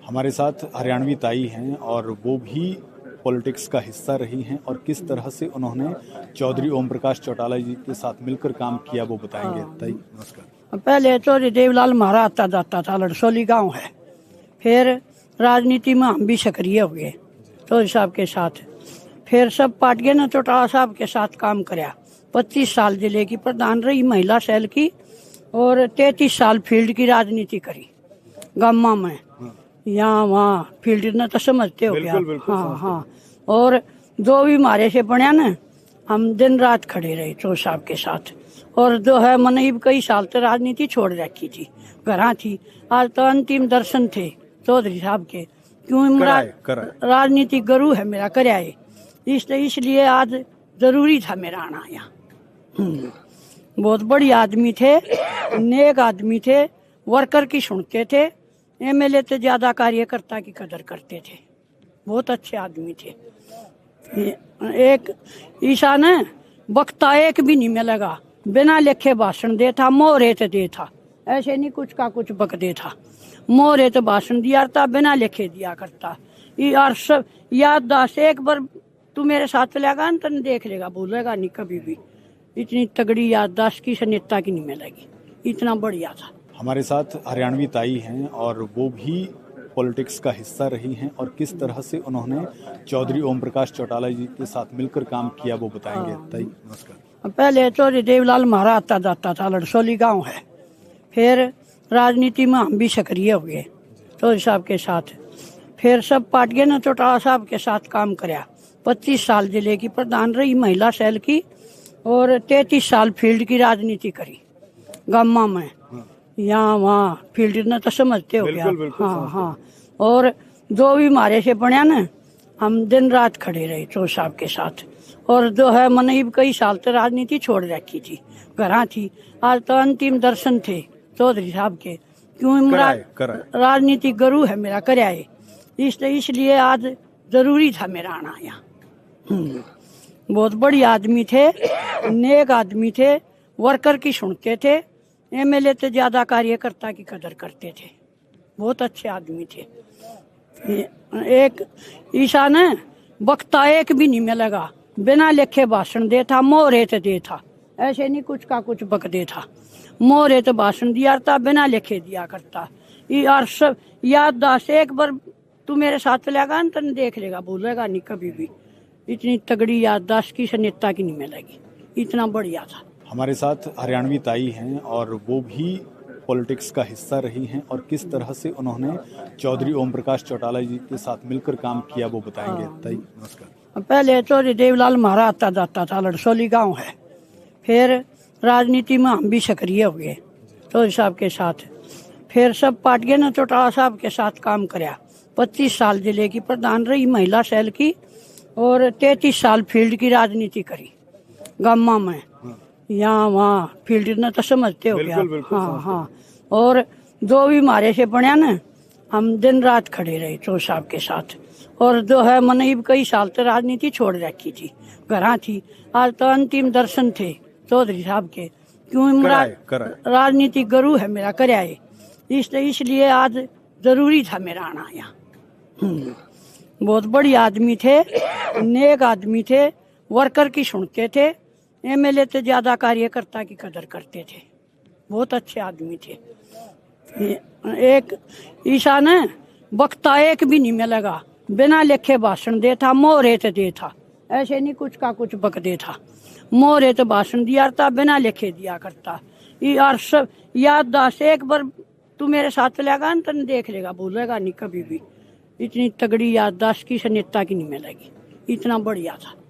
हमारे साथ हरियाणवी ताई हैं और वो भी पॉलिटिक्स का हिस्सा रही हैं और किस तरह से उन्होंने चौधरी ओम प्रकाश चौटाला जी के साथ मिलकर काम किया वो बताएंगे। ताई नमस्कार। पहले चौधरी देवलाल महारा आता जाता था, लड़सोली गांव है। फिर राजनीति में हम भी सक्रिय हुए चौधरी साहब के साथ। फिर सब पार्टियों ने चौटाला साहब के साथ काम कराया। 25 साल जिले की प्रधान रही महिला सेल की और 33 साल फील्ड की राजनीति करी गामा में। यहाँ वहाँ फील्ड ने तो समझते हो क्या। हाँ हाँ। और जो भी मारे से बढ़िया ना, हम दिन रात खड़े रहे चौधरी साहब के साथ। और जो है मैंने कई साल तक राजनीति छोड़ रखी थी, घर थी। आज तो अंतिम दर्शन थे चौधरी साहब के, क्यों राजनीतिक गुरु है मेरा, कराए इसलिए आज जरूरी था मेरा आना यहाँ। बहुत बड़ी आदमी थे, नेक आदमी थे, वर्कर की सुनते थे, एमएलए से ज्यादा कार्यकर्ता की कदर करते थे। बहुत अच्छे आदमी थे। एक ईशा ने वक्ता एक भी नहीं मिलेगा, बिना लिखे भाषण दे था, मोहरे तो दे था, ऐसे नहीं कुछ का कुछ बक दे था। मोहरे तो भाषण दिया था, बिना लिखे दिया करता। यार सब याददाश्त, एक बार तू मेरे साथ चलेगा न तो देख लेगा, भूलेगा नहीं कभी भी। इतनी तगड़ी याददाश्त की नेता की नहीं मिलेगी, इतना बढ़िया था। हमारे साथ हरियाणवी ताई हैं और वो भी पॉलिटिक्स का हिस्सा रही हैं और किस तरह से उन्होंने चौधरी ओम प्रकाश चौटाला जी के साथ मिलकर काम किया वो बताएंगे। ताई नमस्कार। पहले चौधरी देवलाल महारा आता जाता था, लड़सोली गांव है। फिर राजनीति में हम भी सक्रिय हुए चौधरी साहब के साथ। फिर सब पार्टियों ने चौटाला साहब के साथ काम कराया। 25 साल जिले की प्रधान रही महिला सेल की और 33 साल फील्ड की राजनीति करी गामा में। यहाँ वहाँ फील्ड ने तो समझते हो क्या। हाँ हाँ। और जो भी मारे से बढ़िया ना, हम दिन रात खड़े रहे चौधरी साहब के साथ। और जो है मैंने कई साल तक राजनीति छोड़ रखी थी, घर थी। आज तो अंतिम दर्शन थे चौधरी साहब के, क्यों राजनीतिक गुरु है मेरा, कराए इसलिए आज जरूरी था मेरा आना यहाँ। बहुत बड़ी आदमी थे, नेक आदमी थे, वर्कर की सुनते थे, एमएलए से ज्यादा कार्यकर्ता की कदर करते थे। बहुत अच्छे आदमी थे। एक ईशा ने वक्ता एक भी नहीं मिलेगा, बिना लिखे भाषण दे था, मोहरे तो दे था, ऐसे नहीं कुछ का कुछ बक दे था। मोहरे तो भाषण दिया था, बिना लिखे दिया करता। यार सब याददाश्त, एक बार तू मेरे साथ चलेगा न तो देख लेगा, भूलेगा नहीं कभी भी। इतनी तगड़ी याददाश्त की नेता की नहीं मिलेगी, इतना बढ़िया था। हमारे साथ हरियाणवी ताई हैं और वो भी पॉलिटिक्स का हिस्सा रही हैं और किस तरह से उन्होंने चौधरी ओम प्रकाश चौटाला जी के साथ मिलकर काम किया वो बताएंगे। ताई नमस्कार। पहले चौधरी देवलाल महारा आता जाता था, लड़सोली गांव है। फिर राजनीति में हम भी सक्रिय हुए चौधरी साहब के साथ। फिर सब पार्टियों ने चौटाला साहब के साथ काम कराया। 25 साल जिले की प्रधान रही महिला सेल की और 33 साल फील्ड की राजनीति करी गामा में। यहाँ वहाँ फील्ड ने तो समझते हो क्या। हाँ हाँ। और जो भी मारे से बढ़िया ना, हम दिन रात खड़े रहे चौधरी साहब के साथ। और जो है मैंने कई साल तक राजनीति छोड़ रखी थी, घर थी। आज तो अंतिम दर्शन थे चौधरी साहब के, क्यों राजनीतिक गुरु है मेरा, कराए इसलिए आज जरूरी था मेरा आना यहाँ। बहुत बड़ी आदमी थे, नेक आदमी थे, वर्कर की सुनते थे, एमएलए से ज्यादा कार्यकर्ता की कदर करते थे। बहुत अच्छे आदमी थे। एक ईशा ने वक्ता एक भी नहीं मिलेगा, बिना लिखे भाषण दे था, मोहरे तो दे था, ऐसे नहीं कुछ का कुछ बक दे था। मोहरे तो भाषण दिया था, बिना लिखे दिया करता। यार सब याददाश्त, एक बार तू मेरे साथ चलेगा न तो देख लेगा, भूलेगा नहीं कभी भी। इतनी तगड़ी याददाश्त की नेता की नहीं मिलेगी, इतना बढ़िया था।